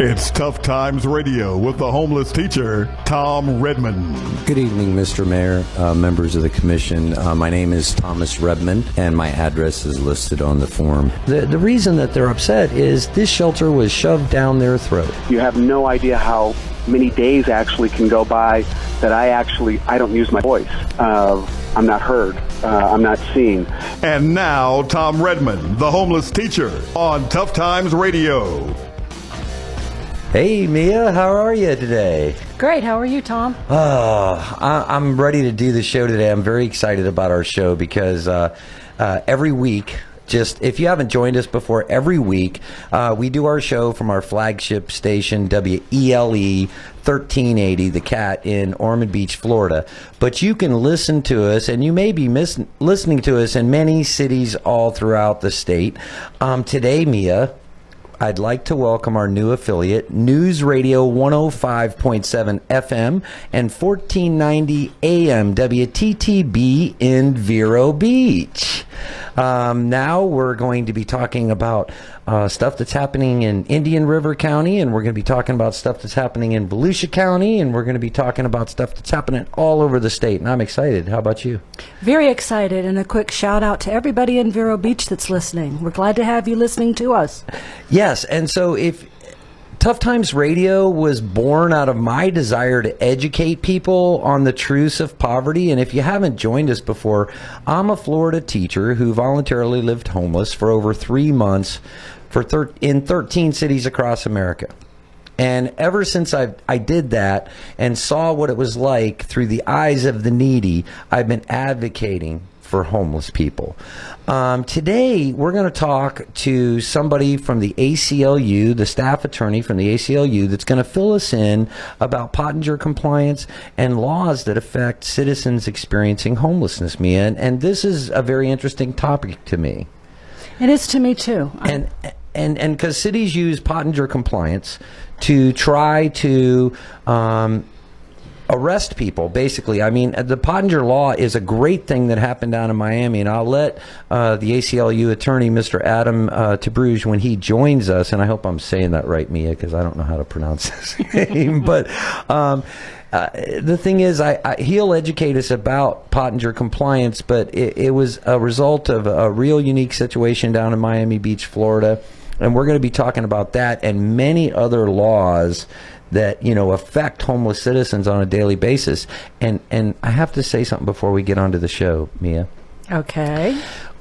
It's Tough Times Radio with the homeless teacher, Tom Redmond. Good evening, Mr. Mayor, members of the commission. My name is Thomas Redmond, and my address is listed on the form. The reason that they're upset is this shelter was shoved down their throat. You have no idea how many days actually can go by that I don't use my voice. I'm not heard. I'm not seen. And now, Tom Redmond, the homeless teacher, on Tough Times Radio. Hey, Mia, how are you today? Great. How are you, Tom? I'm ready to do the show today. I'm very excited about our show because every week, if you haven't joined us before, every week we do our show from our flagship station, WELE 1380, The Cat in Ormond Beach, Florida. But you can listen to us, and you may be listening to us in many cities all throughout the state. Today, Mia, I'd like to welcome our new affiliate, News Radio 105.7 FM and 1490 AM WTTB in Vero Beach. Now we're going to be talking about stuff that's happening in Indian River County, and we're going to be talking about stuff that's happening in Volusia County, and we're going to be talking about stuff that's happening all over the state, and I'm excited. How about you? Very excited, and a quick shout out to everybody in Vero Beach that's listening. We're glad to have you listening to us. Yes, and so if Tough Times Radio was born out of my desire to educate people on the truths of poverty. And if you haven't joined us before, I'm a Florida teacher who voluntarily lived homeless for over 3 months in 13 cities across America. And ever since I did that and saw what it was like through the eyes of the needy, I've been advocating for homeless people. Today, we're going to talk to somebody from the ACLU, the staff attorney from the ACLU, that's going to fill us in about Pottinger compliance and laws that affect citizens experiencing homelessness, Mia. And this is a very interesting topic to me. It is to me, too. And because cities use Pottinger compliance to try to arrest people, basically. I mean, the Pottinger Law is a great thing that happened down in Miami, and I'll let the ACLU attorney, Mr. Adam Tabrouge, when he joins us, and I hope I'm saying that right, Mia, because I don't know how to pronounce his name, but the thing is, he'll educate us about Pottinger compliance, but it was a result of a real unique situation down in Miami Beach, Florida, and we're going to be talking about that and many other laws that, affect homeless citizens on a daily basis. And I have to say something before we get onto the show, Mia. Okay.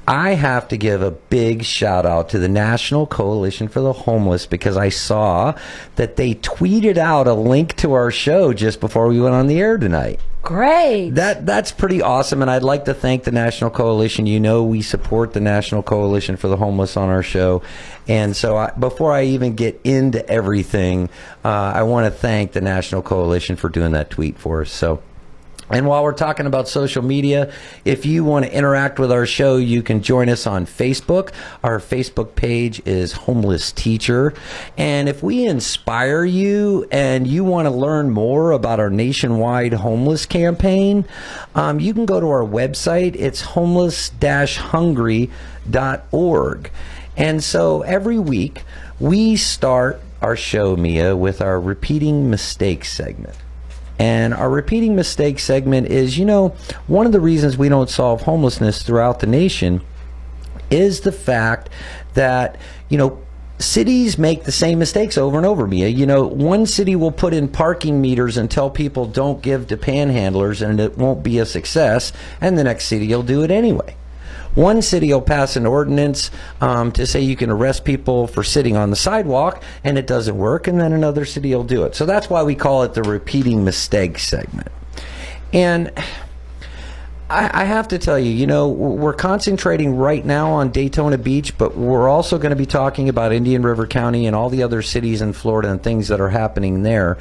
I have to give a big shout out to the National Coalition for the Homeless because I saw that they tweeted out a link to our show just before we went on the air tonight. Great. That's pretty awesome, and I'd like to thank the National Coalition. We support the National Coalition for the Homeless on our show, and so before I even get into everything, I want to thank the National Coalition for doing that tweet for us. And while we're talking about social media, if you want to interact with our show, you can join us on Facebook. Our Facebook page is Homeless Teacher. And if we inspire you and you want to learn more about our nationwide homeless campaign, you can go to our website. It's homeless-hungry.org. And so every week, we start our show, Mia, with our Repeating Mistakes segment. And our repeating mistake segment is, one of the reasons we don't solve homelessness throughout the nation is the fact that, cities make the same mistakes over and over, Mia. One city will put in parking meters and tell people don't give to panhandlers and it won't be a success, and the next city will do it anyway. One city will pass an ordinance to say you can arrest people for sitting on the sidewalk, and it doesn't work, and then another city will do it. So that's why we call it the repeating mistake segment. And I have to tell you, we're concentrating right now on Daytona Beach, but we're also going to be talking about Indian River County and all the other cities in Florida and things that are happening there.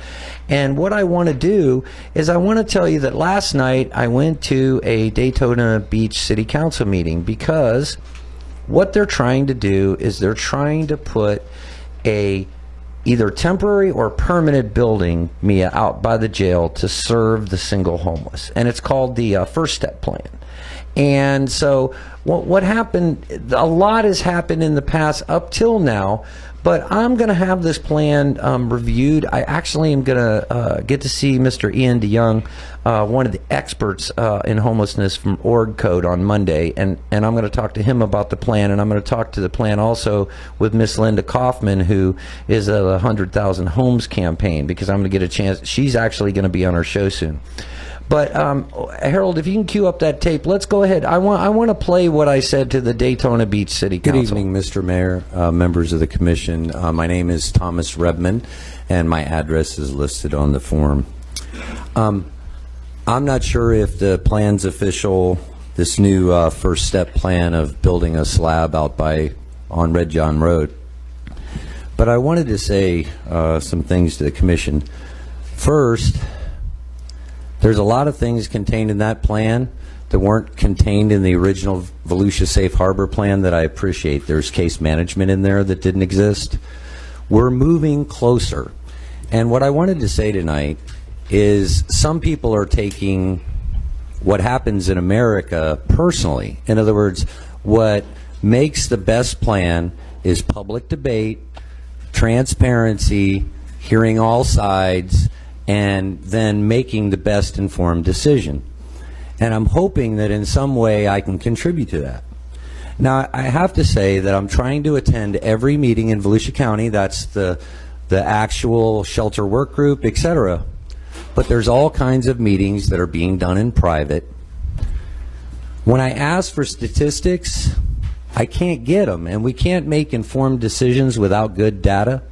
And what I want to do is I want to tell you that last night I went to a Daytona Beach City Council meeting because what they're trying to do is they're trying to put a either temporary or permanent building, Mia, out by the jail to serve the single homeless. And it's called the First Step Plan. And so what happened, a lot has happened in the past up till now, But I'm going to have this plan reviewed. I actually am going to get to see Mr. Ian DeYoung, one of the experts in homelessness from Org Code on Monday, and I'm going to talk to him about the plan, and I'm going to talk to the plan also with Miss Linda Kaufman, who is a 100,000 Homes campaign, because I'm going to get a chance. She's actually going to be on our show soon. But Harold, if you can cue up that tape, let's go ahead. I want to play what I said to the Daytona Beach City Council. Good evening, Mr. Mayor, members of the commission. My name is Thomas Redman, and my address is listed on the form. I'm not sure if the plan's official, this new first step plan of building a slab out on Red John Road. But I wanted to say some things to the commission. First, there's a lot of things contained in that plan that weren't contained in the original Volusia Safe Harbor plan that I appreciate. There's case management in there that didn't exist. We're moving closer. And what I wanted to say tonight is some people are taking what happens in America personally. In other words, what makes the best plan is public debate, transparency, hearing all sides, and then making the best informed decision. And I'm hoping that in some way I can contribute to that. Now, I have to say that I'm trying to attend every meeting in Volusia County. That's the actual shelter work group, etc. But there's all kinds of meetings that are being done in private. When I ask for statistics, I can't get them, and we can't make informed decisions without good data.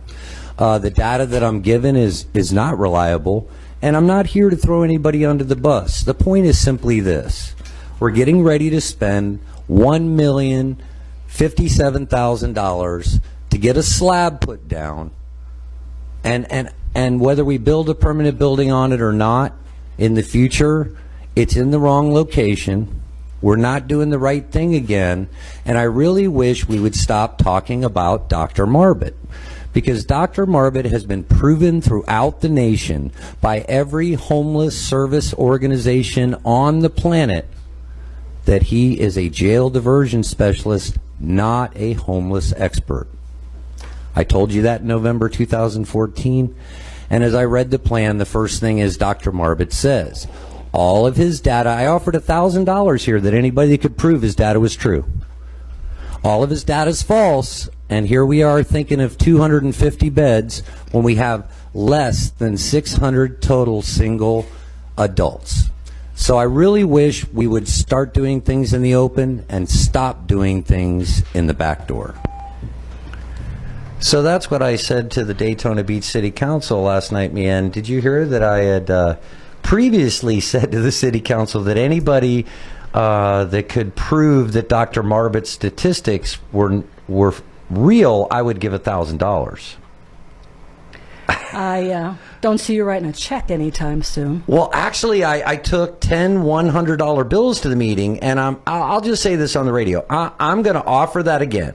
The data that I'm given is not reliable, and I'm not here to throw anybody under the bus. The point is simply this. We're getting ready to spend $1,057,000 to get a slab put down, and whether we build a permanent building on it or not in the future, it's in the wrong location. We're not doing the right thing again, and I really wish we would stop talking about Dr. Marbut. Because Dr. Marbut has been proven throughout the nation by every homeless service organization on the planet that he is a jail diversion specialist, not a homeless expert. I told you that in November 2014, and as I read the plan, the first thing is Dr. Marbut says, all of his data, I offered $1,000 here that anybody could prove his data was true. All of his data is false. And here we are thinking of 250 beds when we have less than 600 total single adults. So I really wish we would start doing things in the open and stop doing things in the back door. So that's what I said to the Daytona Beach City Council last night, Mian. Did you hear that I had previously said to the City Council that anybody that could prove that Dr. Marbut's statistics were real, I would give $1,000. I don't see you writing a check anytime soon. Well, actually, I took 10 $100 bills to the meeting, and I'll just say this on the radio. I'm going to offer that again.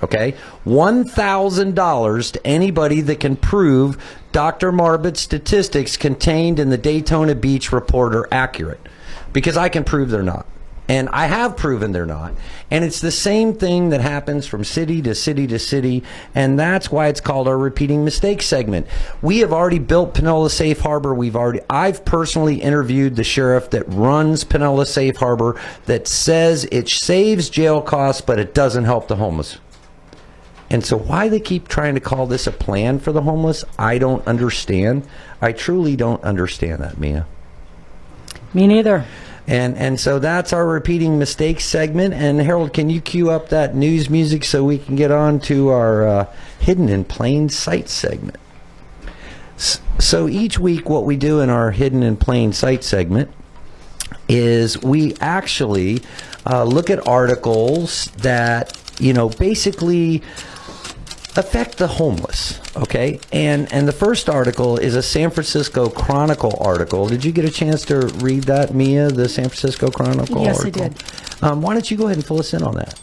Okay? $1,000 to anybody that can prove Dr. Marbut's statistics contained in the Daytona Beach report are accurate. Because I can prove they're not. And I have proven they're not. And it's the same thing that happens from city to city to city. And that's why it's called our repeating mistakes segment. We have already built Pinella Safe Harbor. I've personally interviewed the sheriff that runs Pinella Safe Harbor that says it saves jail costs, but it doesn't help the homeless. And so why they keep trying to call this a plan for the homeless, I don't understand. I truly don't understand that, Mia. Me neither. And so that's our repeating mistakes segment. And Harold, can you cue up that news music so we can get on to our hidden in plain sight segment? So each week what we do in our hidden in plain sight segment is we actually look at articles that, basically affect the homeless, okay? And the first article is a San Francisco Chronicle article. Did you get a chance to read that, Mia, the San Francisco Chronicle Yes, article? I did. Why don't you go ahead and fill us in on that?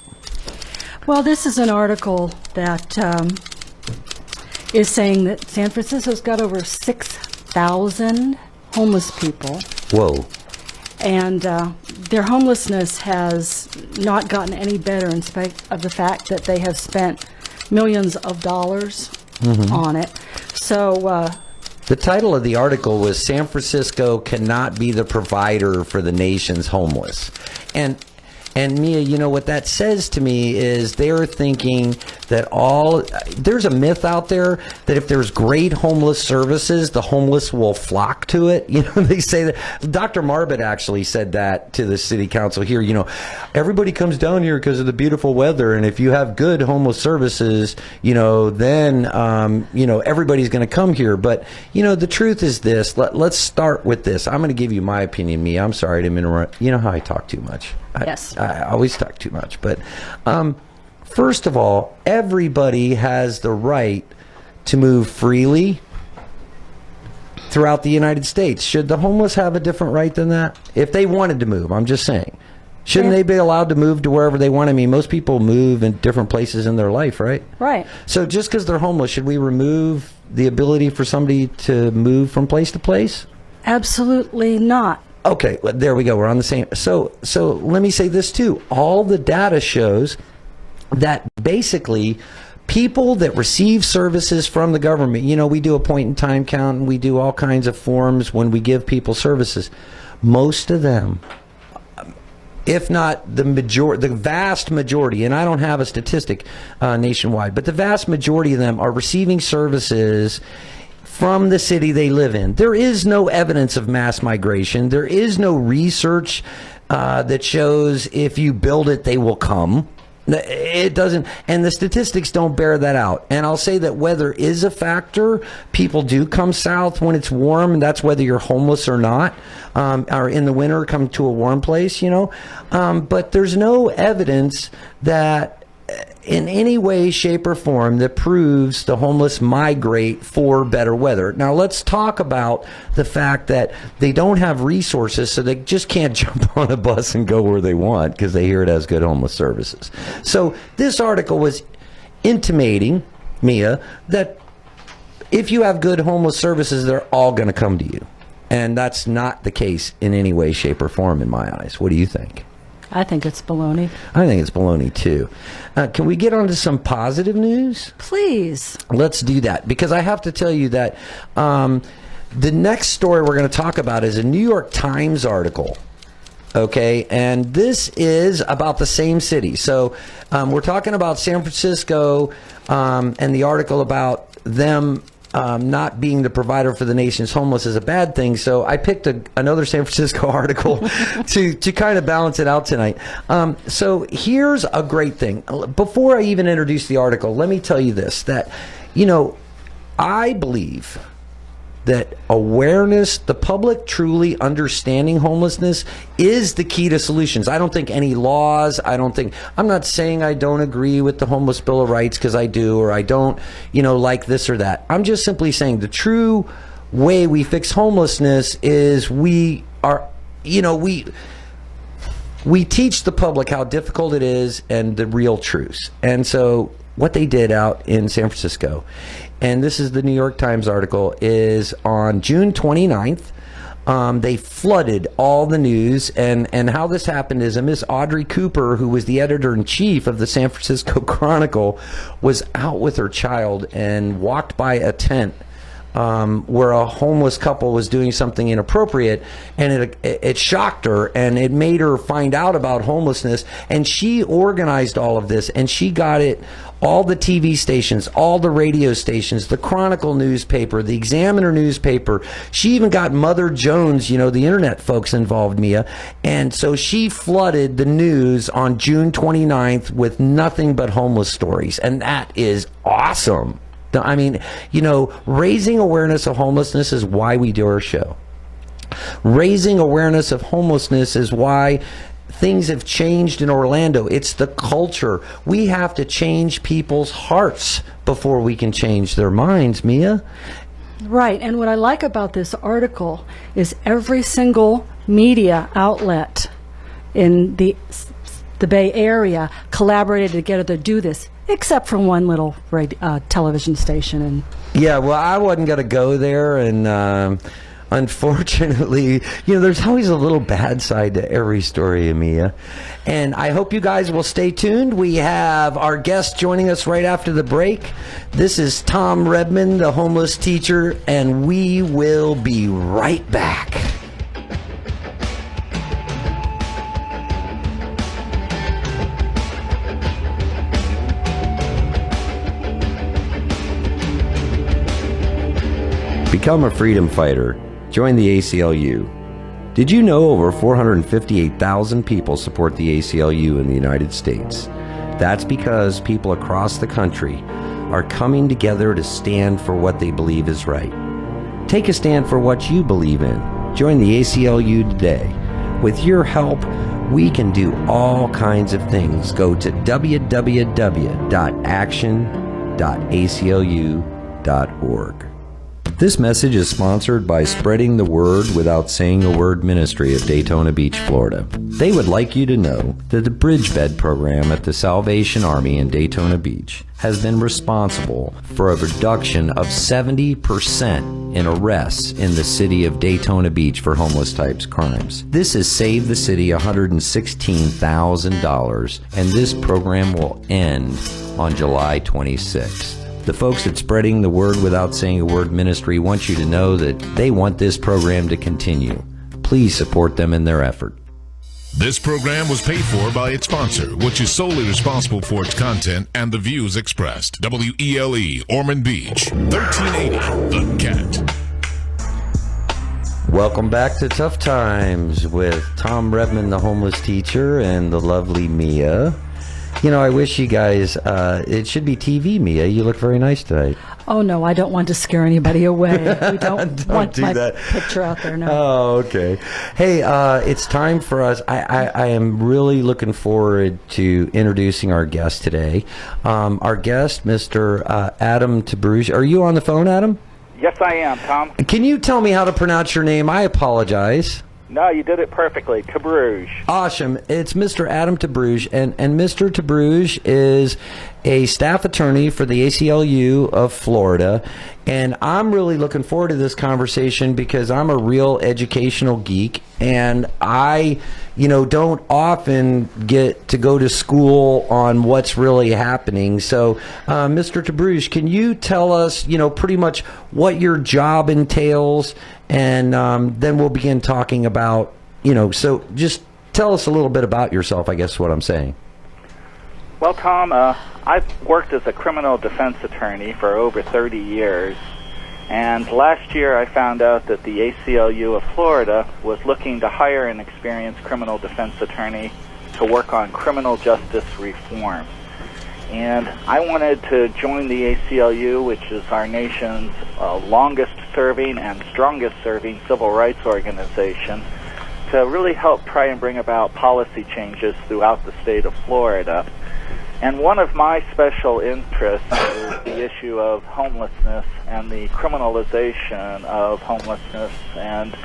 Well, this is an article that is saying that San Francisco's got over 6,000 homeless people. Whoa. And their homelessness has not gotten any better in spite of the fact that they have spent millions of dollars on it. So, The title of the article was San Francisco Cannot Be the Provider for the Nation's Homeless. And Mia, you know what that says to me is they're thinking that there's a myth out there that if there's great homeless services, the homeless will flock to it. You know, they say that. Dr. Marbut actually said that to the city council here. You know, everybody comes down here because of the beautiful weather, and if you have good homeless services, you know, then you know, everybody's going to come here. But you know, the truth is this. Let's start with this. I'm going to give you my opinion, Mia. I'm sorry to interrupt. You know how I talk too much. Yes. I always talk too much. But first of all, everybody has the right to move freely throughout the United States. Should the homeless have a different right than that? If they wanted to move, I'm just saying. Shouldn't they be allowed to move to wherever they want? I mean, most people move in different places in their life, right? right. So just because they're homeless, should we remove the ability for somebody to move from place to place? Absolutely not. Okay, well, there we go. We're on the same. So let me say this too. All the data shows that basically people that receive services from the government, you know, we do a point in time count and we do all kinds of forms when we give people services. Most of them, if not the vast majority, and I don't have a statistic nationwide, but the vast majority of them are receiving services from the city they live in. There is no evidence of mass migration. There is no research that shows if you build it, they will come. It doesn't, and the statistics don't bear that out. And I'll say that weather is a factor. People do come south when it's warm, and that's whether you're homeless or not, or in the winter come to a warm place, you know. But there's no evidence that in any way, shape, or form that proves the homeless migrate for better weather. Now, let's talk about the fact that they don't have resources, so they just can't jump on a bus and go where they want because they hear it has good homeless services. So this article was intimating, Mia, that if you have good homeless services, they're all going to come to you. And that's not the case in any way, shape, or form in my eyes. What do you think? I think it's baloney. I think it's baloney, too. Can we get on to some positive news? Please. Let's do that, because I have to tell you that the next story we're going to talk about is a New York Times article. Okay, and this is about the same city. So we're talking about San Francisco and the article about them not being the provider for the nation's homeless is a bad thing. So I picked another San Francisco article to kind of balance it out tonight. So here's a great thing. Before I even introduce the article, let me tell you this, that, you know, I believe that awareness, the public truly understanding homelessness is the key to solutions. I don't think any laws, I'm not saying I don't agree with the Homeless Bill of Rights because I do, or I don't, you know, like this or that. I'm just simply saying the true way we fix homelessness is we teach the public how difficult it is and the real truths. And so what they did out in San Francisco, and this is the New York Times article, is on June 29th, they flooded all the news. And how this happened is a Miss Audrey Cooper, who was the editor-in-chief of the San Francisco Chronicle, was out with her child and walked by a tent where a homeless couple was doing something inappropriate, and it shocked her, and it made her find out about homelessness. And she organized all of this, and she got it, all the TV stations, all the radio stations, the Chronicle newspaper, the Examiner newspaper. She even got Mother Jones, you know, the internet folks involved, Mia. And so she flooded the news on June 29th with nothing but homeless stories. And that is awesome. I mean, you know, raising awareness of homelessness is why we do our show. Raising awareness of homelessness is why things have changed in Orlando. It's the culture. We have to change people's hearts before we can change their minds, Mia. Right, and what I like about this article is every single media outlet in the Bay Area collaborated together to do this, except for one little television station. And yeah, well, I wasn't going to go there, and unfortunately, there's always a little bad side to every story, Amia. And I hope you guys will stay tuned. We have our guest joining us right after the break. This is Tom Redmond, the homeless teacher, and we will be right back. Become a freedom fighter. Join the ACLU. Did you know over 458,000 people support the ACLU in the United States? That's because people across the country are coming together to stand for what they believe is right. Take a stand for what you believe in. Join the ACLU today. With your help, we can do all kinds of things. Go to www.action.aclu.org. This message is sponsored by Spreading the Word Without Saying a Word Ministry of Daytona Beach, Florida. They would like you to know that the Bridge Bed program at the Salvation Army in Daytona Beach has been responsible for a reduction of 70% in arrests in the city of Daytona Beach for homeless types crimes. This has saved the city $116,000, and this program will end on July 26th. The folks at Spreading the Word Without Saying a Word Ministry want you to know that they want this program to continue. Please support them in their effort. This program was paid for by its sponsor, which is solely responsible for its content and the views expressed. WELE, Ormond Beach, 1380, The Cat. Welcome back to Tough Times with Tom Redmond, the homeless teacher, and the lovely Mia. I wish you guys, it should be TV, Mia. You look very nice tonight. Oh, no, I don't want to scare anybody away. We don't want do my that. picture out there, no. Oh, okay. Hey, it's time for us. I am really looking forward to introducing our guest today. Our guest, Mr. Adam Tabrouge. Are you on the phone, Adam? Yes, I am, Tom. Can you tell me how to pronounce your name? I apologize. No, you did it perfectly. Tabrouge. Awesome. It's Mr. Adam Tabrouge, and Mr. Tabrouge is a staff attorney for the ACLU of Florida, and I'm really looking forward to this conversation because I'm a real educational geek, and I, don't often get to go to school on what's really happening. So, Mr. Tabrouge, can you tell us, pretty much what your job entails, and then we'll begin talking about, so just tell us a little bit about yourself, I guess is what I'm saying. Well, Tom, I've worked as a criminal defense attorney for over 30 years, and last year I found out that the ACLU of Florida was looking to hire an experienced criminal defense attorney to work on criminal justice reform. And I wanted to join the ACLU, which is our nation's longest-serving and strongest-serving civil rights organization, to really help try and bring about policy changes throughout the state of Florida. And one of my special interests is the issue of homelessness and the criminalization of homelessness and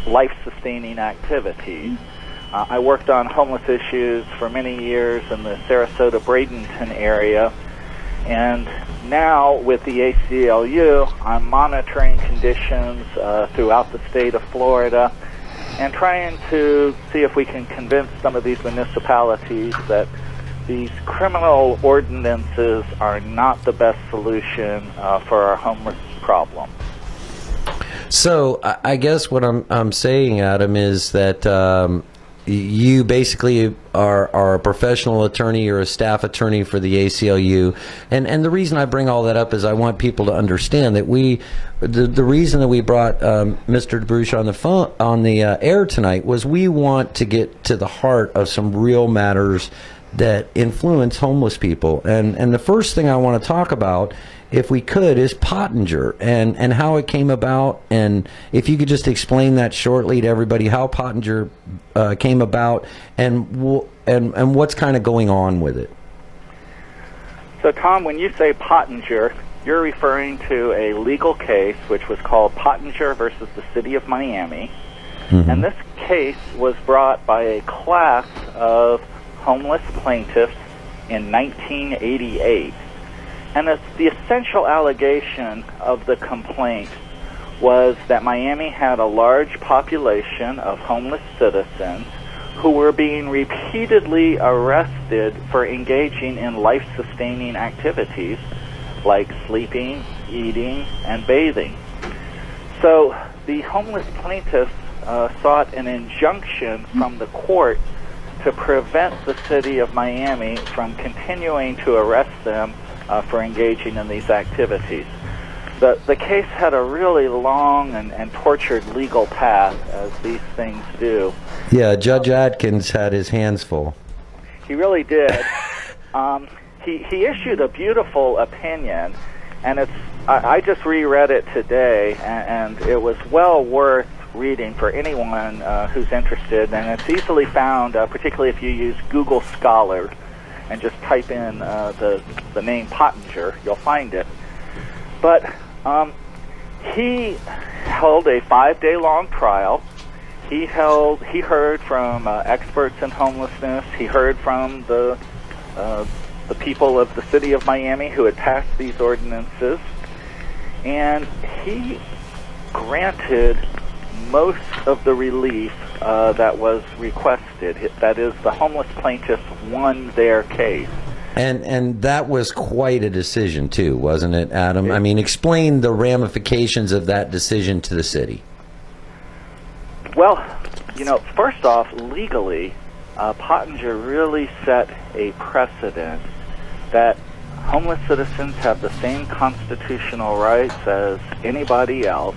life-sustaining activities. I worked on homeless issues for many years in the Sarasota-Bradenton area, and now with the ACLU, I'm monitoring conditions throughout the state of Florida and trying to see if we can convince some of these municipalities that these criminal ordinances are not the best solution for our homeless problem. So I guess what I'm saying, Adam, is that you basically are a professional attorney or a staff attorney for the ACLU, and the reason I bring all that up is I want people to understand that the reason that we brought Mr. Tabrouge on the air tonight was we want to get to the heart of some real matters that influence homeless people, and the first thing I want to talk about, if we could, is Pottinger and how it came about, and if you could just explain that shortly to everybody, how Pottinger came about and what's kind of going on with it. So, Tom, when you say Pottinger, you're referring to a legal case which was called Pottinger versus the City of Miami, and this case was brought by a class of homeless plaintiffs in 1988. And the essential allegation of the complaint was that Miami had a large population of homeless citizens who were being repeatedly arrested for engaging in life-sustaining activities like sleeping, eating, and bathing. So the homeless plaintiffs sought an injunction from the court to prevent the city of Miami from continuing to arrest them for engaging in these activities. The case had a really long and tortured legal path, as these things do. Yeah, Judge Atkins had his hands full. He really did. He issued a beautiful opinion, and I just reread it today, and it was well worth reading for anyone who's interested, and it's easily found, particularly if you use Google Scholar and just type in the name Pottinger, you'll find it. But he held a 5-day-long trial. He heard from experts in homelessness. He heard from the people of the city of Miami who had passed these ordinances, and he granted most of the relief that was requested. That is, the homeless plaintiffs won their case. And that was quite a decision, too, wasn't it, Adam? I mean, explain the ramifications of that decision to the city. Well, first off, legally, Pottinger really set a precedent that homeless citizens have the same constitutional rights as anybody else,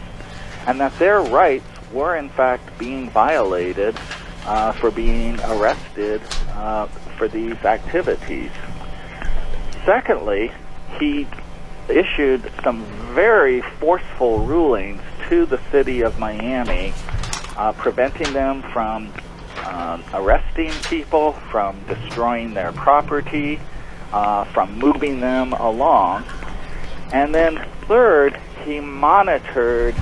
and that their rights were, in fact, being violated for being arrested for these activities. Secondly, he issued some very forceful rulings to the city of Miami, preventing them from arresting people, from destroying their property, from moving them along. And then third, he monitored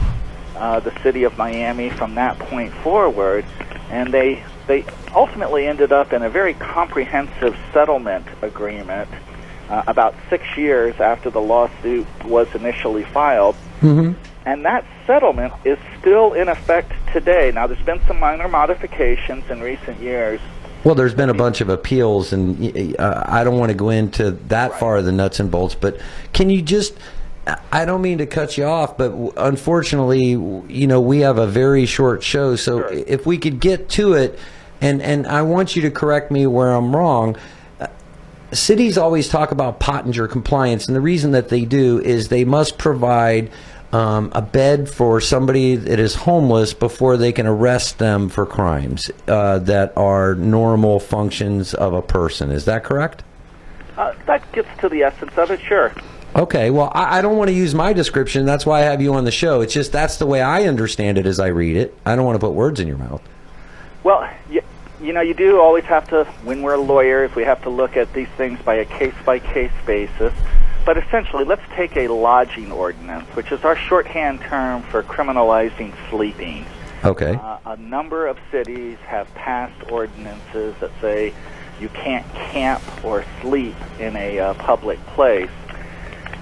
the city of Miami from that point forward, and they ultimately ended up in a very comprehensive settlement agreement about 6 years after the lawsuit was initially filed. Mm-hmm. And that settlement is still in effect today. Now, there's been some minor modifications in recent years. Well, there's been a bunch of appeals, and I don't want to go into that far of the nuts and bolts, but can you just, I don't mean to cut you off, but unfortunately, we have a very short show, so sure. If we could get to it, and I want you to correct me where I'm wrong. Cities always talk about Pottinger compliance, and the reason that they do is they must provide a bed for somebody that is homeless before they can arrest them for crimes that are normal functions of a person. Is that correct? That gets to the essence of it, sure. Okay, well, I don't want to use my description. That's why I have you on the show. It's just that's the way I understand it as I read it. I don't want to put words in your mouth. Well, you do always have to, when we're lawyers, we have to look at these things by a case-by-case basis. But essentially, let's take a lodging ordinance, which is our shorthand term for criminalizing sleeping. Okay. A number of cities have passed ordinances that say you can't camp or sleep in a public place.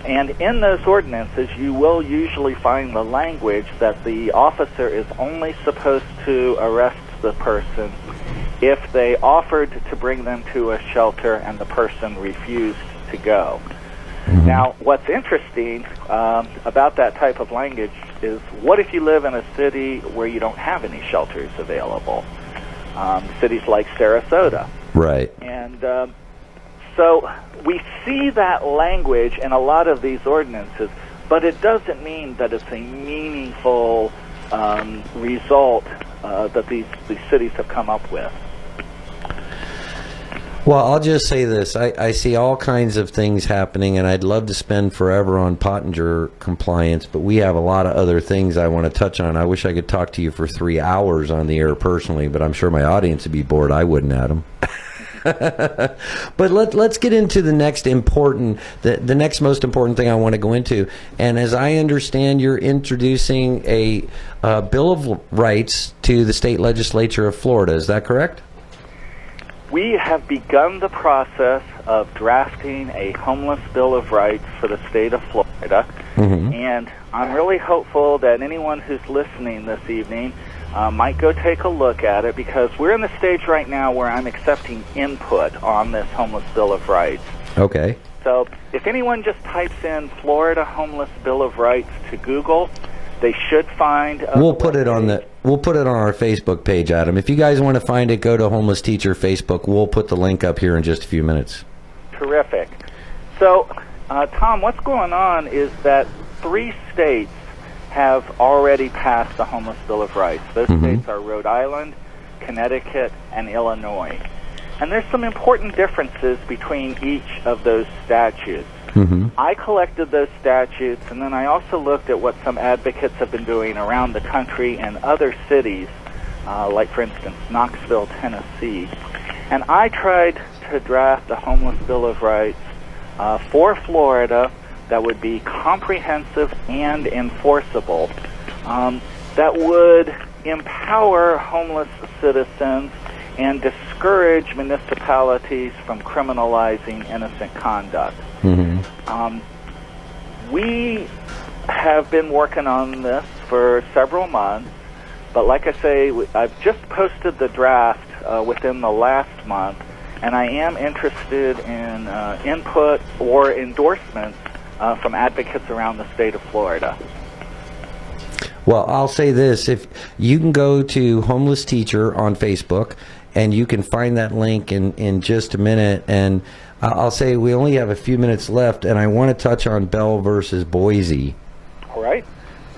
And in those ordinances, you will usually find the language that the officer is only supposed to arrest the person if they offered to bring them to a shelter and the person refused to go. Mm-hmm. Now, what's interesting about that type of language is, what if you live in a city where you don't have any shelters available? Cities like Sarasota. Right. And so we see that language in a lot of these ordinances, but it doesn't mean that it's a meaningful result that these cities have come up with. Well, I'll just say this. I see all kinds of things happening, and I'd love to spend forever on Pottinger compliance, but we have a lot of other things I want to touch on. I wish I could talk to you for 3 hours on the air personally, but I'm sure my audience would be bored. I wouldn't, Adam. But let's get into the next the next most important thing I want to go into. And as I understand, you're introducing a Bill of Rights to the state legislature of Florida. Is that correct? We have begun the process of drafting a homeless Bill of Rights for the state of Florida. And I'm really hopeful that anyone who's listening this evening might go take a look at it, because we're in the stage right now where I'm accepting input on this Homeless Bill of Rights. Okay. So if anyone just types in Florida Homeless Bill of Rights to Google, they should find. We'll put it on our Facebook page, Adam. If you guys want to find it, go to Homeless Teacher Facebook. We'll put the link up here in just a few minutes. Terrific. So, Tom, what's going on is that 3 states have already passed the Homeless Bill of Rights. Those states are Rhode Island, Connecticut, and Illinois. And there's some important differences between each of those statutes. I collected those statutes, and then I also looked at what some advocates have been doing around the country and other cities, like, for instance, Knoxville, Tennessee. And I tried to draft a Homeless Bill of Rights for Florida that would be comprehensive and enforceable, that would empower homeless citizens and discourage municipalities from criminalizing innocent conduct. We have been working on this for several months, but like I say, I've just posted the draft within the last month, and I am interested in input or endorsements from advocates around the state of Florida. Well, I'll say this. If you can go to Homeless Teacher on Facebook, and you can find that link in just a minute. And I'll say we only have a few minutes left, and I want to touch on Bell versus Boise. All right.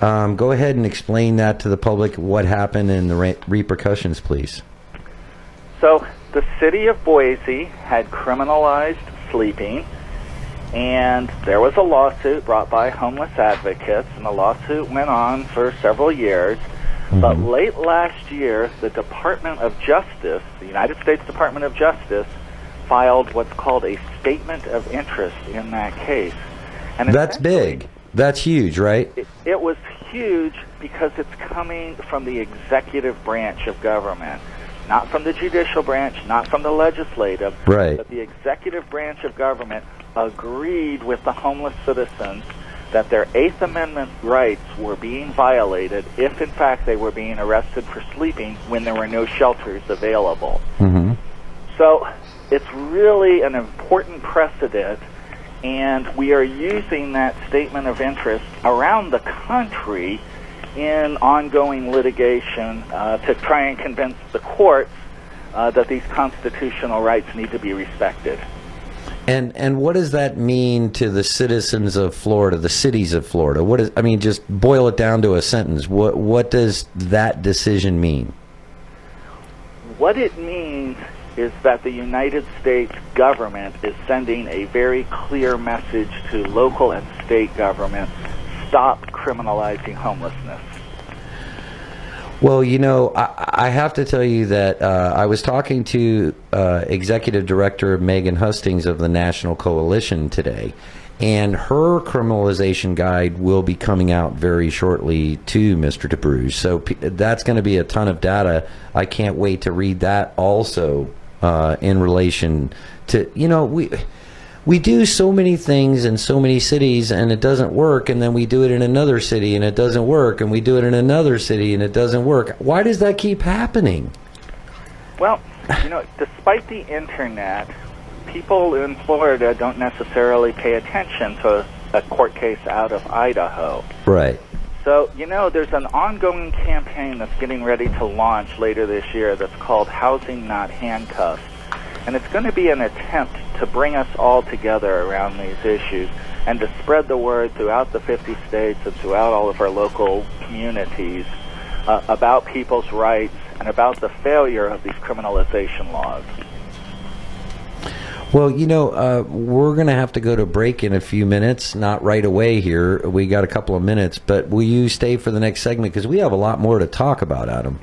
Go ahead and explain that to the public, what happened and the repercussions, please. So the city of Boise had criminalized sleeping, and there was a lawsuit brought by homeless advocates, and the lawsuit went on for several years. But late last year, the Department of Justice, the United States Department of Justice, filed what's called a statement of interest in that case. And that's big. That's huge, right? It was huge because it's coming from the executive branch of government, not from the judicial branch, not from the legislative, right. But the executive branch of government agreed with the homeless citizens that their Eighth Amendment rights were being violated if, in fact, they were being arrested for sleeping when there were no shelters available. So it's really an important precedent, and we are using that statement of interest around the country in ongoing litigation to try and convince the courts that these constitutional rights need to be respected. And what does that mean to the citizens of Florida, the cities of Florida? Just boil it down to a sentence. What does that decision mean? What it means is that the United States government is sending a very clear message to local and state governments: stop criminalizing homelessness. Well, I have to tell you that I was talking to Executive Director Megan Hustings of the National Coalition today, and her criminalization guide will be coming out very shortly to Mr. DeBruge. So that's going to be a ton of data. I can't wait to read that also in relation to, we do so many things in so many cities and it doesn't work, and then we do it in another city and it doesn't work, and we do it in another city and it doesn't work. Why does that keep happening? Well, despite the internet, people in Florida don't necessarily pay attention to a court case out of Idaho. Right. So, there's an ongoing campaign that's getting ready to launch later this year that's called Housing Not Handcuffs. And it's going to be an attempt to bring us all together around these issues and to spread the word throughout the 50 states and throughout all of our local communities about people's rights and about the failure of these criminalization laws. Well, we're going to have to go to break in a few minutes, not right away here. We got a couple of minutes, but will you stay for the next segment? Because we have a lot more to talk about, Adam.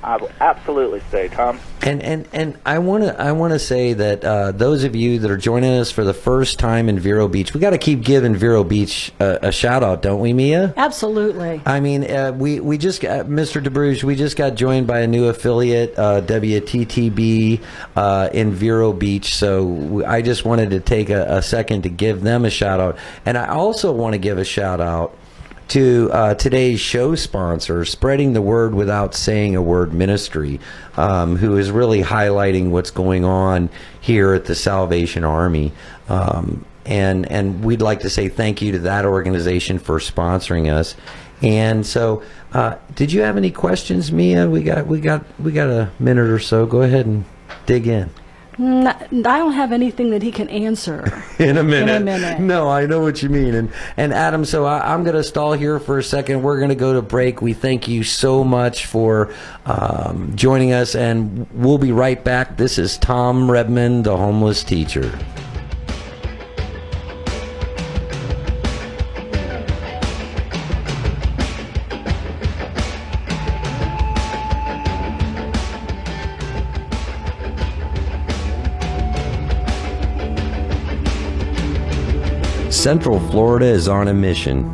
I will absolutely stay, Tom. And I want to say that those of you that are joining us for the first time in Vero Beach, we got to keep giving Vero Beach a shout out, don't we, Mia? Absolutely. I mean, we just got, Mr. DeBruge, we just got joined by a new affiliate, WTTB, in Vero Beach. So I just wanted to take a second to give them a shout out. And I also want to give a shout out to today's show sponsor, Spreading the Word Without Saying a Word Ministry, who is really highlighting what's going on here at the Salvation Army. And we'd like to say thank you to that organization for sponsoring us. And so, did you have any questions, Mia? We got a minute or so. Go ahead and dig in. I don't have anything that he can answer. In a minute. In a minute. No, I know what you mean. And Adam, so I'm going to stall here for a second. We're going to go to break. We thank you so much for joining us, and we'll be right back. This is Tom Redman, the homeless teacher. Central Florida is on a mission.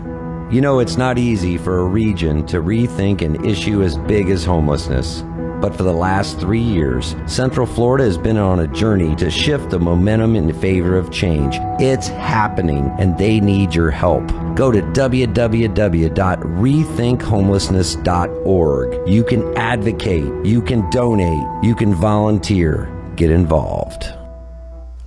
You know, it's not easy for a region to rethink an issue as big as homelessness. But for the last 3 years, Central Florida has been on a journey to shift the momentum in favor of change. It's happening, and they need your help. Go to www.rethinkhomelessness.org. You can advocate, you can donate, you can volunteer. Get involved.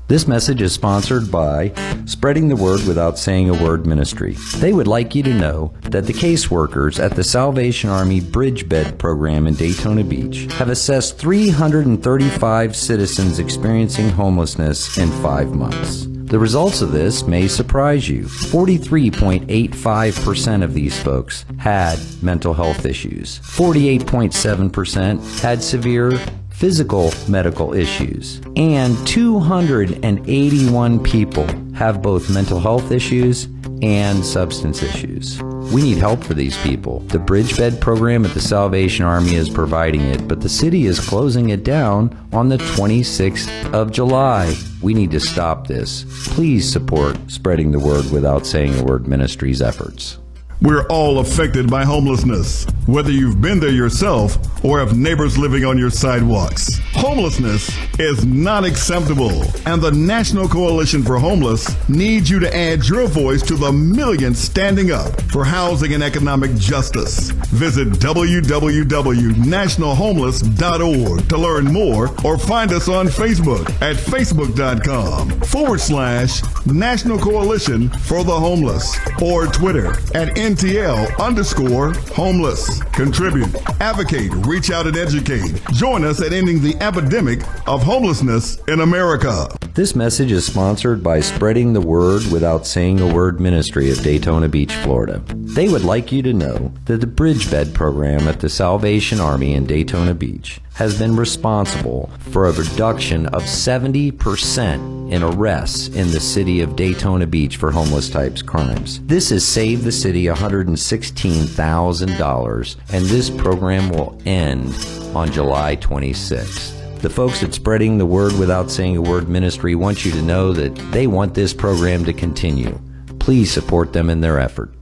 This message is sponsored by Spreading the Word Without Saying a Word Ministry. They would like you to know that the caseworkers at the Salvation Army Bridge Bed program in Daytona Beach have assessed 335 citizens experiencing homelessness in 5 months. The results of this may surprise you. 43.85% of these folks had mental health issues. 48.7% had severe physical medical issues, and 281 people have both mental health issues and substance issues. We need help for these people. The Bridge Bed program at the Salvation Army is providing it, but the city is closing it down on the 26th of July. We need to stop this. Please support Spreading the Word Without Saying a Word Ministry's efforts. We're all affected by homelessness, whether you've been there yourself or have neighbors living on your sidewalks. Homelessness is not acceptable, and the National Coalition for Homeless needs you to add your voice to the millions standing up for housing and economic justice. Visit www.nationalhomeless.org to learn more, or find us on Facebook at facebook.com/National Coalition for the Homeless, or Twitter at NTL_homeless. Contribute, advocate, reach out, and educate. Join us at ending the epidemic of homelessness in America. This message is sponsored by Spreading the Word Without Saying a Word Ministry of Daytona Beach, Florida. They would like you to know that the Bridge Bed program at the Salvation Army in Daytona Beach has been responsible for a reduction of 70% in arrests in the city of Daytona Beach for homeless types crimes. This has saved the city $116,000, and this program will end on July 26th. The folks at Spreading the Word Without Saying a Word Ministry want you to know that they want this program to continue. Please support them in their effort.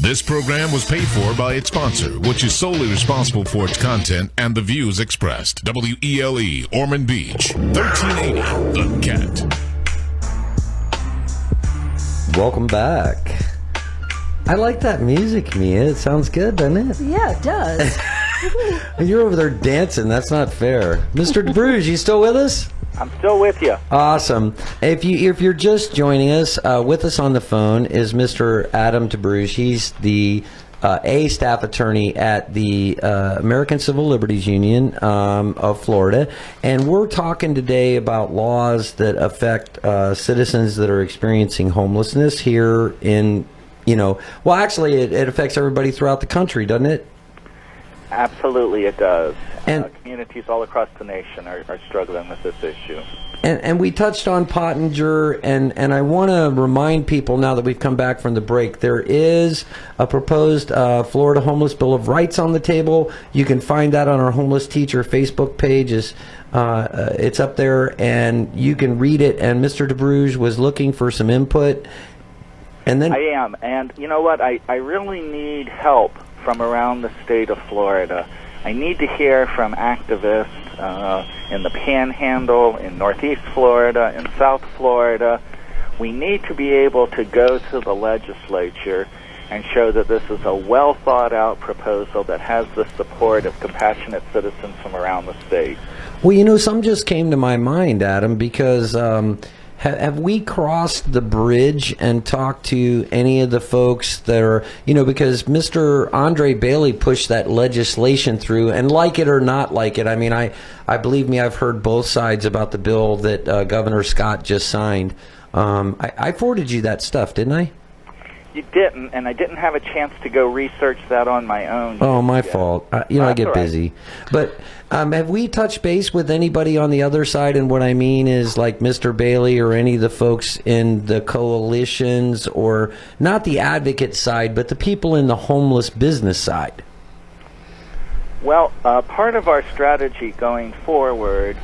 This program was paid for by its sponsor, which is solely responsible for its content and the views expressed. WELE, Ormond Beach, 1380, The Cat. Welcome back. I like that music, Mia. It sounds good, doesn't it? Yeah, it does. You're over there dancing. That's not fair. Mr. DeBruge, you still with us? I'm still with you. Awesome. If you're just joining us, with us on the phone is Mr. Adam DeBruge. He's the A staff attorney at the American Civil Liberties Union of Florida, and we're talking today about laws that affect citizens that are experiencing homelessness here in, well, actually, it affects everybody throughout the country, doesn't it? Absolutely, it does. And- Communities all across the nation are struggling with this issue. And we touched on Pottinger, and I want to remind people now that we've come back from the break, there is a proposed Florida Homeless Bill of Rights on the table. You can find that on our Homeless Teacher Facebook page. It's up there, and you can read it. And Mr. DeBruge was looking for some input. And then I am, and you know what? I really need help from around the state of Florida. I need to hear from activists in the Panhandle, in Northeast Florida, in South Florida. We need to be able to go to the legislature and show that this is a well-thought-out proposal that has the support of compassionate citizens from around the state. Well, some just came to my mind, Adam, because have we crossed the bridge and talked to any of the folks that are, because Mr. Andre Bailey pushed that legislation through, and like it or not like it, I mean, I believe me, I've heard both sides about the bill that Governor Scott just signed. I forwarded you that stuff, didn't I? You didn't, and I didn't have a chance to go research that on my own. Oh, my fault. I get all right. busy. But have we touched base with anybody on the other side? And what I mean is like Mr. Bailey or any of the folks in the coalitions, or not the advocate side, but the people in the homeless business side? Well, part of our strategy going forward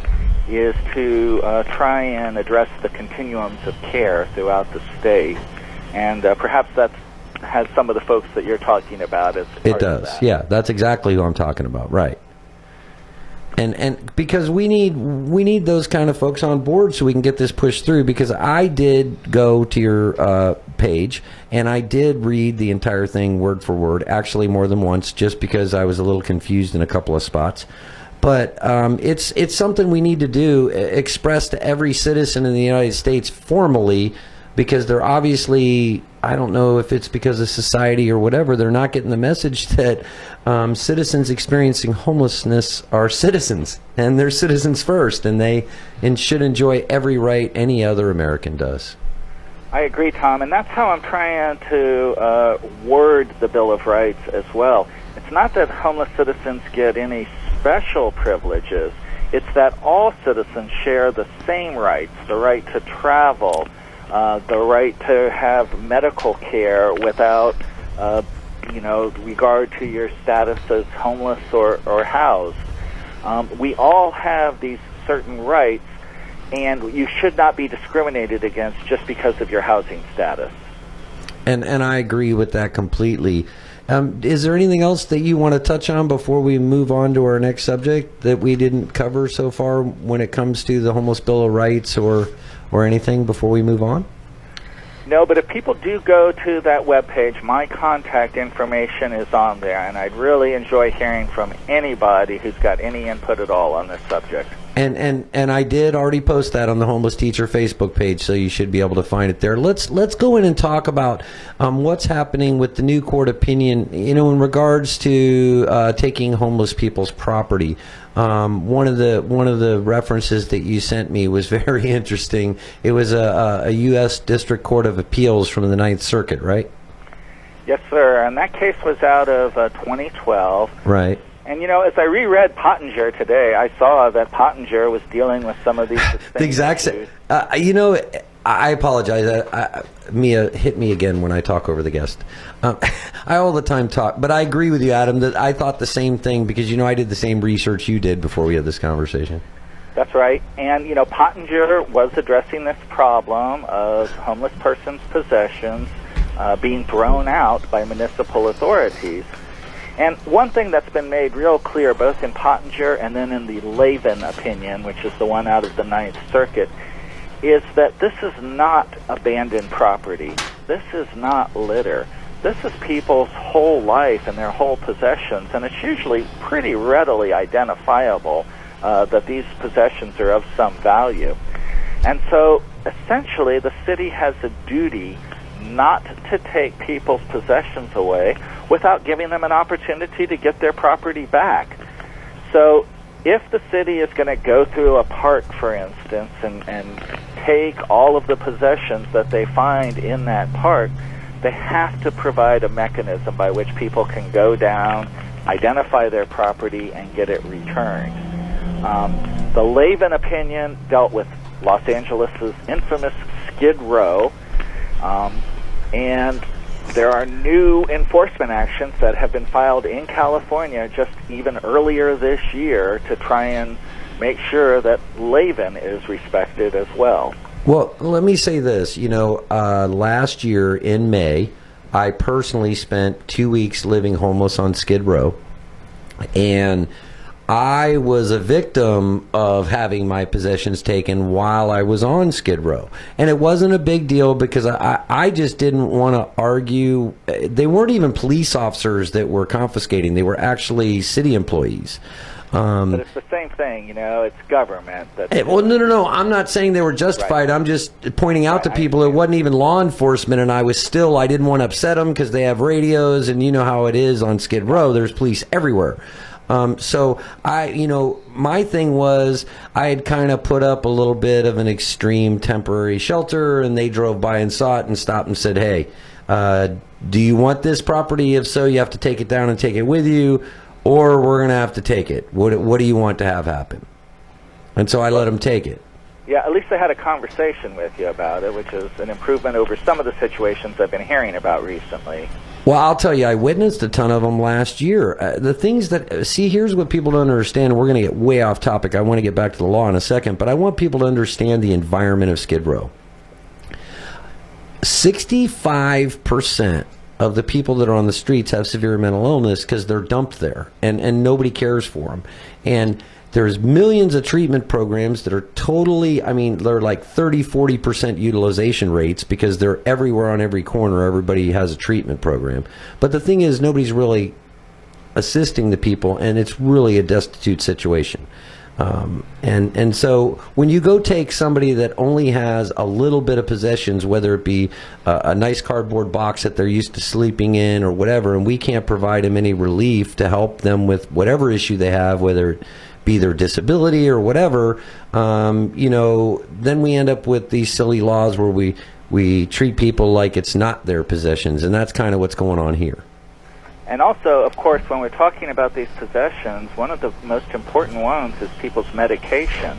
is to try and address the continuums of care throughout the state. And perhaps that has some of the folks that you're talking about as part It of does, that. yeah. That's exactly who I'm talking about, right? And because we need those kind of folks on board so we can get this pushed through. Because I did go to your page and I did read the entire thing word for word, actually more than once, just because I was a little confused in a couple of spots. But it's something we need to do, express to every citizen in the United States formally. Because they're obviously, I don't know if it's because of society or whatever, they're not getting the message that citizens experiencing homelessness are citizens, and they're citizens first, and they should enjoy every right any other American does. I agree, Tom, and that's how I'm trying to word the Bill of Rights as well. It's not that homeless citizens get any special privileges. It's that all citizens share the same rights, the right to travel, the right to have medical care without, regard to your status as homeless or housed. We all have these certain rights, and you should not be discriminated against just because of your housing status. And I agree with that completely. Is there anything else that you want to touch on before we move on to our next subject that we didn't cover so far when it comes to the Homeless Bill of Rights or anything before we move on? No, but if people do go to that webpage, my contact information is on there, and I'd really enjoy hearing from anybody who's got any input at all on this subject. And I did already post that on the Homeless Teacher Facebook page, so you should be able to find it there. Let's go in and talk about what's happening with the new court opinion, in regards to taking homeless people's property. One of the references that you sent me was very interesting. It was a U.S. District Court of Appeals from the Ninth Circuit, right? Yes, sir. And that case was out of 2012. Right. And, as I reread Pottinger today, I saw that Pottinger was dealing with some of these the exact same. I apologize. Mia, hit me again when I talk over the guest. I all the time talk, but I agree with you, Adam, that I thought the same thing because, I did the same research you did before we had this conversation. That's right. And, Pottinger was addressing this problem of homeless persons' possessions being thrown out by municipal authorities. And one thing that's been made real clear, both in Pottinger and then in the Lavin opinion, which is the one out of the Ninth Circuit, is that this is not abandoned property. This is not litter. This is people's whole life and their whole possessions, and it's usually pretty readily identifiable that these possessions are of some value. And so, essentially, the city has a duty not to take people's possessions away without giving them an opportunity to get their property back. So if the city is going to go through a park, for instance, and take all of the possessions that they find in that park, they have to provide a mechanism by which people can go down, identify their property, and get it returned. The Lavin opinion dealt with Los Angeles' infamous Skid Row, and there are new enforcement actions that have been filed in California just even earlier this year to try and make sure that Lavin is respected as well. Well, let me say this. Last year in May, I personally spent 2 weeks living homeless on Skid Row, and I was a victim of having my possessions taken while I was on Skid Row. And it wasn't a big deal because I just didn't want to argue. They weren't even police officers that were confiscating. They were actually city employees. But it's the same thing, it's government. Well, no. I'm not saying they were justified. Right. I'm just pointing out to people it wasn't even law enforcement, and I didn't want to upset them because they have radios, and you know how it is on Skid Row. There's police everywhere. So my thing was I had kind of put up a little bit of an extreme temporary shelter, and they drove by and saw it and stopped and said, hey, do you want this property? If so, you have to take it down and take it with you, or we're going to have to take it. What do you want to have happen? And so I let them take it. Yeah, at least I had a conversation with you about it, which is an improvement over some of the situations I've been hearing about recently. Well, I'll tell you, I witnessed a ton of them last year. The things that, here's what people don't understand. We're going to get way off topic. I want to get back to the law in a second, but I want people to understand the environment of Skid Row. 65% of the people that are on the streets have severe mental illness because they're dumped there, and nobody cares for them. And there's millions of treatment programs that are totally, they're like 30-40% utilization rates because they're everywhere on every corner. Everybody has a treatment program. But the thing is, nobody's really assisting the people, and it's really a destitute situation. And so when you go take somebody that only has a little bit of possessions, whether it be a nice cardboard box that they're used to sleeping in or whatever, and we can't provide them any relief to help them with whatever issue they have, whether it be their disability or whatever, then we end up with these silly laws where we treat people like it's not their possessions, and that's kind of what's going on here. And also, of course, when we're talking about these possessions, one of the most important ones is people's medication.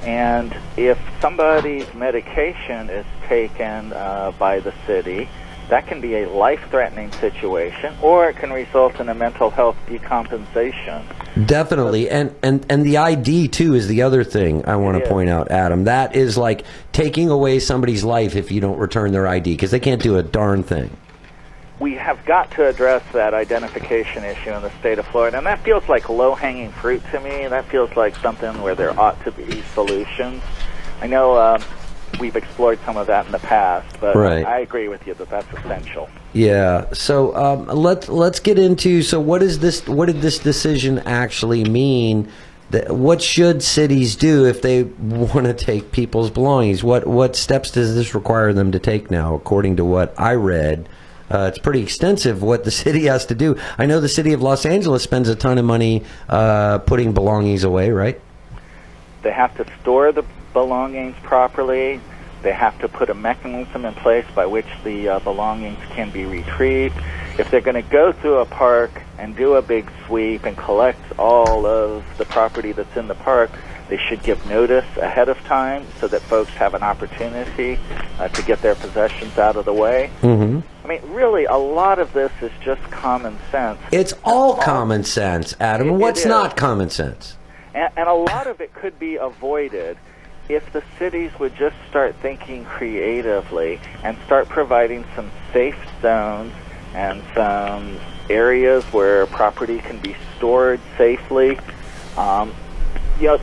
And if somebody's medication is taken by the city, that can be a life-threatening situation, or it can result in a mental health decompensation. Definitely, and the ID too is the other thing I want to point out, Adam. That is like taking away somebody's life if you don't return their ID, because they can't do a darn thing. We have got to address that identification issue in the state of Florida, and that feels like low-hanging fruit to me. That feels like something where there ought to be solutions. I know we've explored some of that in the past, but right. I agree with you that that's essential. Yeah. So let's get into, so what did this decision actually mean? What should cities do if they want to take people's belongings? What steps does this require them to take now? According to what I read, it's pretty extensive what the city has to do. I know the city of Los Angeles spends a ton of money putting belongings away, right? They have to store the belongings properly. They have to put a mechanism in place by which the belongings can be retrieved. If they're going to go through a park and do a big sweep and collect all of the property that's in the park, they should give notice ahead of time so that folks have an opportunity to get their possessions out of the way. Mm-hmm. Really, a lot of this is just common sense. It's all common sense, Adam. What's not common sense? And a lot of it could be avoided if the cities would just start thinking creatively and start providing some safe zones and some areas where property can be stored safely. A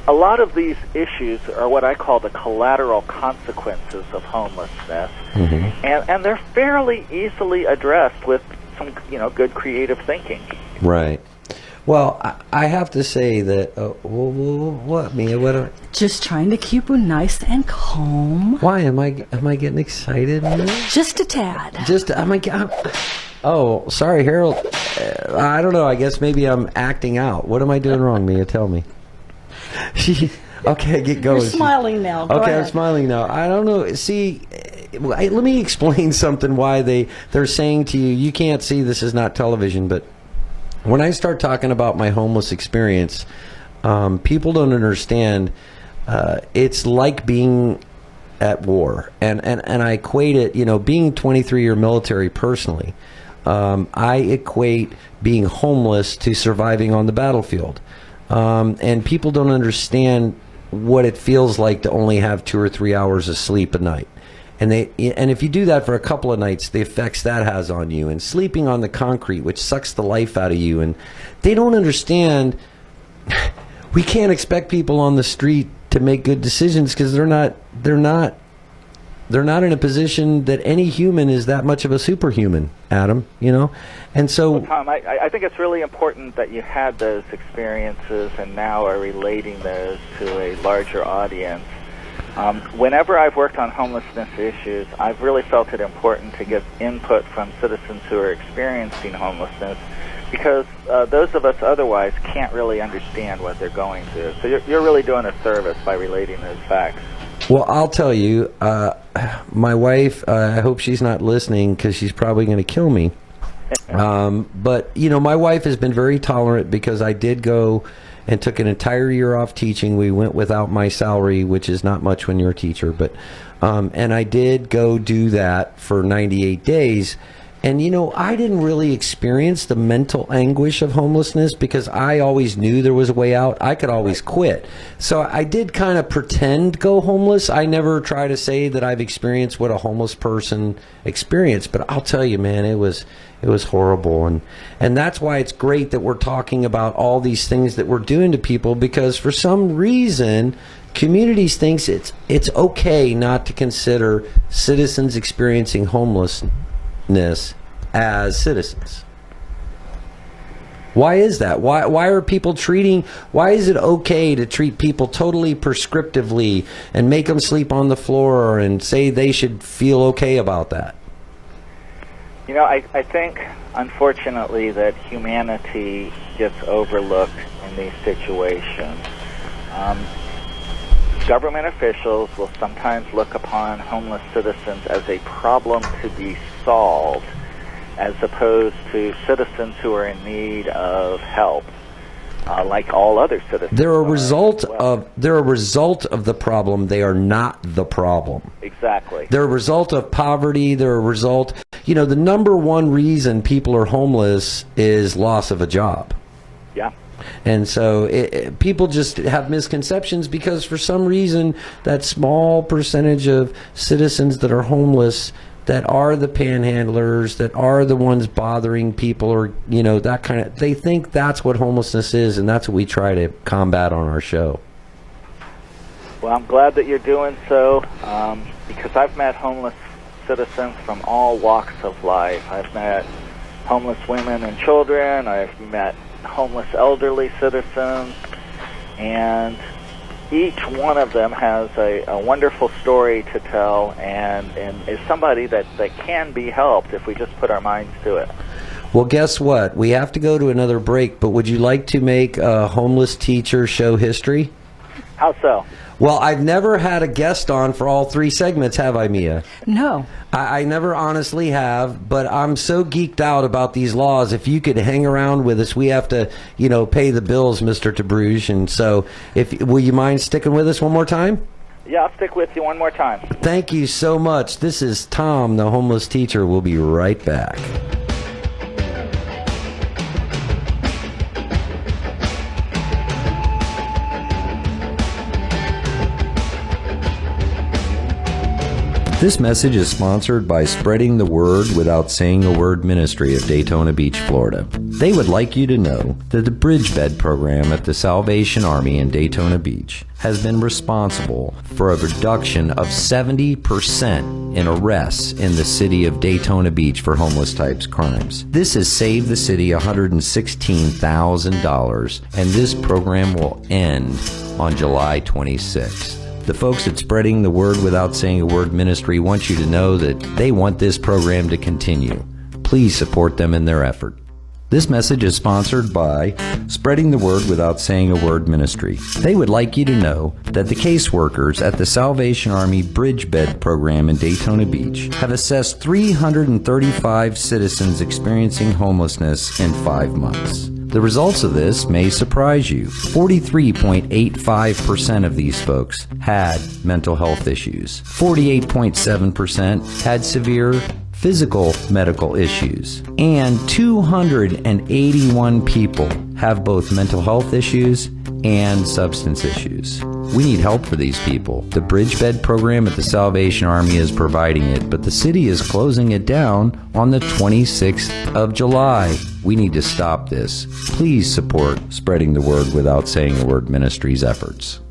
lot of these issues are what I call the collateral consequences of homelessness, mm-hmm. and they're fairly easily addressed with some good creative thinking. Right. Well, I have to say that what, Mia? What? Just trying to keep you nice and calm. Why am I getting excited, Mia? Just a tad. Oh, sorry, Harold. I don't know. I guess maybe I'm acting out. What am I doing wrong, Mia? Tell me. Okay, get going. You're smiling now. Go okay, ahead. I'm smiling now. I don't know. See, let me explain something. Why they're saying to you, you can't see, this is not television, but when I start talking about my homeless experience, people don't understand. It's like being at war, and I equate it. Being 23-year military personally, I equate being homeless to surviving on the battlefield, and people don't understand what it feels like to only have 2 or 3 hours of sleep a night. And if you do that for a couple of nights, the effects that has on you, and sleeping on the concrete, which sucks the life out of you, and they don't understand. We can't expect people on the street to make good decisions because they're not in a position that any human is that much of a superhuman, Adam. And so. Well, Tom, I think it's really important that you had those experiences and now are relating those to a larger audience. Whenever I've worked on homelessness issues, I've really felt it important to get input from citizens who are experiencing homelessness, because those of us otherwise can't really understand what they're going through. So you're really doing a service by relating those facts. Well, I'll tell you, my wife, I hope she's not listening because she's probably going to kill me. But, my wife has been very tolerant because I did go and took an entire year off teaching. We went without my salary, which is not much when you're a teacher, but and I did go do that for 98 days. And, I didn't really experience the mental anguish of homelessness because I always knew there was a way out. I could always quit. So I did kind of pretend go homeless. I never try to say that I've experienced what a homeless person experienced. But I'll tell you, man, it was horrible. And that's why it's great that we're talking about all these things that we're doing to people, because for some reason, communities thinks it's okay not to consider citizens experiencing homelessness as citizens. Why is that? Why are people why is it okay to treat people totally prescriptively and make them sleep on the floor and say they should feel okay about that? I think, unfortunately, that humanity gets overlooked in these situations. Government officials will sometimes look upon homeless citizens as a problem to be solved, as opposed to citizens who are in need of help, like all other citizens. They're a result of the problem. They are not the problem. Exactly. They're a result of poverty. They're a result. The number one reason people are homeless is loss of a job. Yeah. And so people just have misconceptions because for some reason that small percentage of citizens that are homeless, that are the panhandlers, that are the ones bothering people, or that kind of, they think that's what homelessness is, and that's what we try to combat on our show. Well, I'm glad that you're doing so, because I've met homeless citizens from all walks of life. I've met homeless women and children. I've met homeless elderly citizens, and each one of them has a wonderful story to tell, and is somebody that can be helped if we just put our minds to it. Well, guess what? We have to go to another break, but would you like to make a homeless teacher show history? How so? Well, I've never had a guest on for all 3 segments, have I, Mia? No. I never honestly have, but I'm so geeked out about these laws. If you could hang around with us, we have to, pay the bills, Mr. TeBruge. And so, will you mind sticking with us one more time? Yeah, I'll stick with you one more time. Thank you so much. This is Tom, the homeless teacher. We'll be right back. This message is sponsored by Spreading the Word Without Saying a Word Ministry of Daytona Beach, Florida. They would like you to know that the Bridge Bed program at the Salvation Army in Daytona Beach has been responsible for a reduction of 70% in arrests in the city of Daytona Beach for homeless types crimes. This has saved the city $116,000, and this program will end on July 26th. The folks at Spreading the Word Without Saying a Word Ministry want you to know that they want this program to continue. Please support them in their effort. This message is sponsored by Spreading the Word Without Saying a Word Ministry. They would like you to know that the caseworkers at the Salvation Army Bridge Bed program in Daytona Beach have assessed 335 citizens experiencing homelessness in 5 months. The results of this may surprise you. 43.85% of these folks had mental health issues. 48.7% had severe physical medical issues. And 281 people have both mental health issues and substance issues. We need help for these people. The Bridge Bed program at the Salvation Army is providing it, but the city is closing it down on the 26th of July. We need to stop this. Please support Spreading the Word Without Saying a Word Ministries' efforts.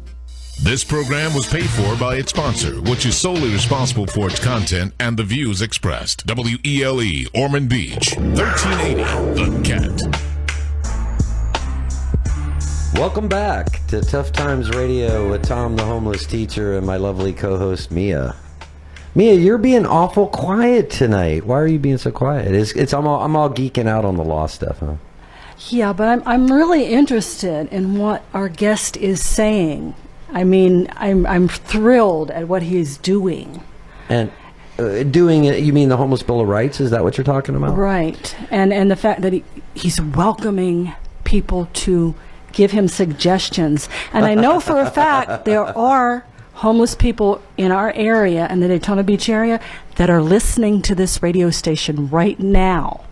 This program was paid for by its sponsor, which is solely responsible for its content and the views expressed. WELE, Ormond Beach, 1380, The Cat. Welcome back to Tough Times Radio with Tom, the homeless teacher, and my lovely co-host, Mia. Mia, you're being awful quiet tonight. Why are you being so quiet? I'm all geeking out on the law stuff, huh? Yeah, but I'm really interested in what our guest is saying. I mean, I'm thrilled at what he's doing. And doing it, you mean the Homeless Bill of Rights? Is that what you're talking about? Right. And the fact that he's welcoming people to give him suggestions. And I know for a fact there are homeless people in our area, in the Daytona Beach area, that are listening to this radio station right now.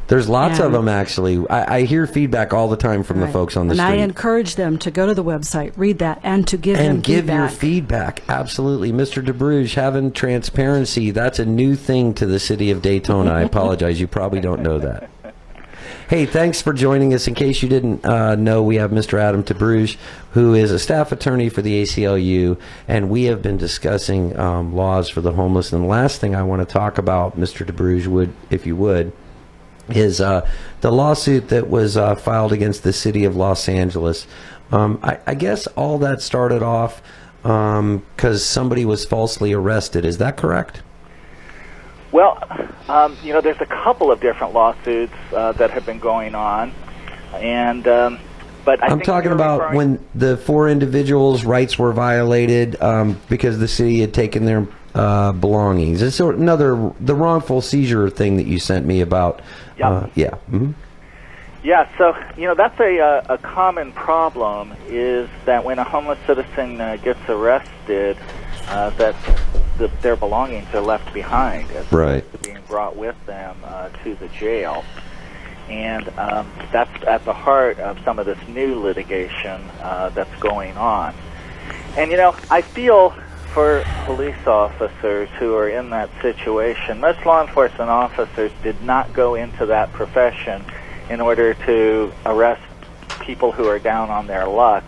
There's lots of them, actually. I hear feedback all the time from the folks on the street. And I encourage them to go to the website, read that, and to give him feedback. And give your feedback. Absolutely. Mr. DeBruge, having transparency, that's a new thing to the city of Daytona. I apologize. You probably don't know that. Hey, thanks for joining us. In case you didn't know, we have Mr. Adam DeBruge, who is a staff attorney for the ACLU, and we have been discussing laws for the homeless. And the last thing I want to talk about, Mr. DeBruge, if you would, is the lawsuit that was filed against the city of Los Angeles. I guess all that started off because somebody was falsely arrested. Is that correct? Well, there's a couple of different lawsuits that have been going on, and but I'm talking about when the 4 individuals' rights were violated because the city had taken their belongings. It's the wrongful seizure thing that you sent me about. Yep. Yeah. Mm-hmm. Yeah, so, that's a common problem, is that when a homeless citizen gets arrested, that their belongings are left behind as opposed to being brought with them to the jail. And that's at the heart of some of this new litigation that's going on. And, I feel for police officers who are in that situation, most law enforcement officers did not go into that profession in order to arrest people who are down on their luck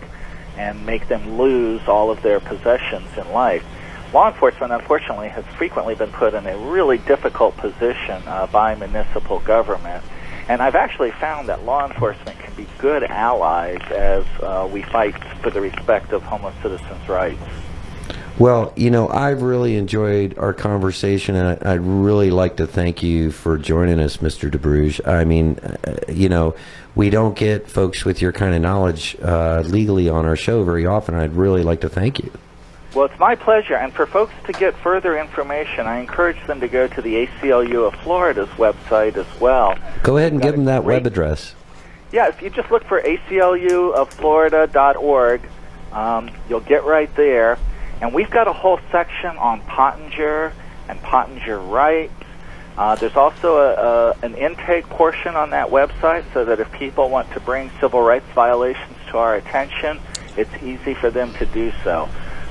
and make them lose all of their possessions in life. Law enforcement, unfortunately, has frequently been put in a really difficult position by municipal government. And I've actually found that law enforcement can be good allies as we fight for the respect of homeless citizens' rights. Well, I've really enjoyed our conversation, and I'd really like to thank you for joining us, Mr. DeBruge. I mean, we don't get folks with your kind of knowledge legally on our show very often. I'd really like to thank you. Well, it's my pleasure. And for folks to get further information, I encourage them to go to the ACLU of Florida's website as well. Go ahead and give them that web address. Yeah, if you just look for acluofflorida.org, you'll get right there. And we've got a whole section on Pottinger and Pottinger rights. There's also an intake portion on that website so that if people want to bring civil rights violations to our attention, it's easy for them to do so.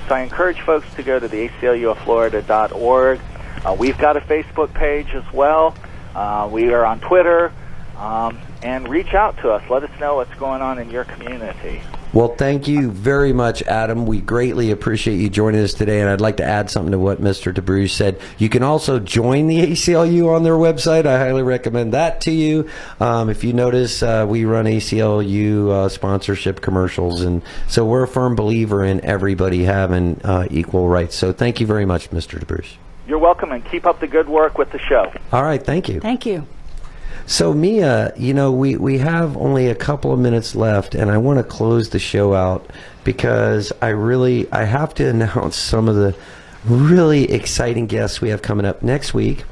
So I encourage folks to go to the acluofflorida.org. We've got a Facebook page as well. We are on Twitter. And reach out to us. Let us know what's going on in your community. Well, thank you very much, Adam. We greatly appreciate you joining us today, and I'd like to add something to what Mr. DeBruge said. You can also join the ACLU on their website. I highly recommend that to you. If you notice, we run ACLU sponsorship commercials, and so we're a firm believer in everybody having equal rights. So thank you very much, Mr. DeBruge. You're welcome, and keep up the good work with the show. All right, thank you. Thank you. So Mia, we have only a couple of minutes left, and I want to close the show out because I have to announce some of the really exciting guests we have coming up next week.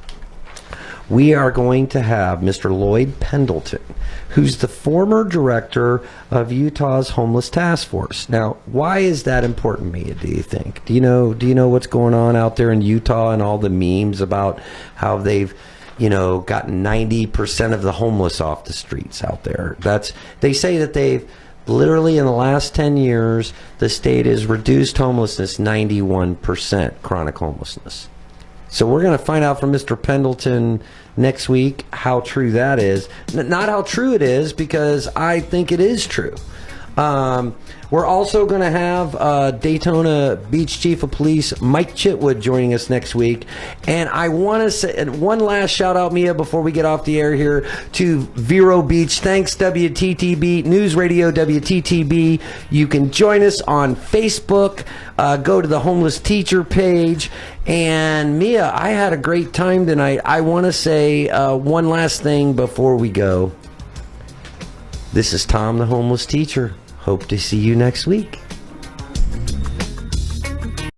We are going to have Mr. Lloyd Pendleton, who's the former director of Utah's Homeless Task Force. Now, why is that important, Mia, do you think? Do you know what's going on out there in Utah and all the memes about how they've gotten 90% of the homeless off the streets out there? They say that they've literally in the last 10 years, the state has reduced homelessness 91%, chronic homelessness. So we're going to find out from Mr. Pendleton next week how true that is. Not how true it is, because I think it is true. We're also going to have Daytona Beach Chief of Police Mike Chitwood joining us next week. And I want to say one last shout out, Mia, before we get off the air here, to Vero Beach. Thanks, WTTB, News Radio WTTB. You can join us on Facebook. Go to the Homeless Teacher page. And Mia, I had a great time tonight. I want to say one last thing before we go. This is Tom, the Homeless Teacher. Hope to see you next week.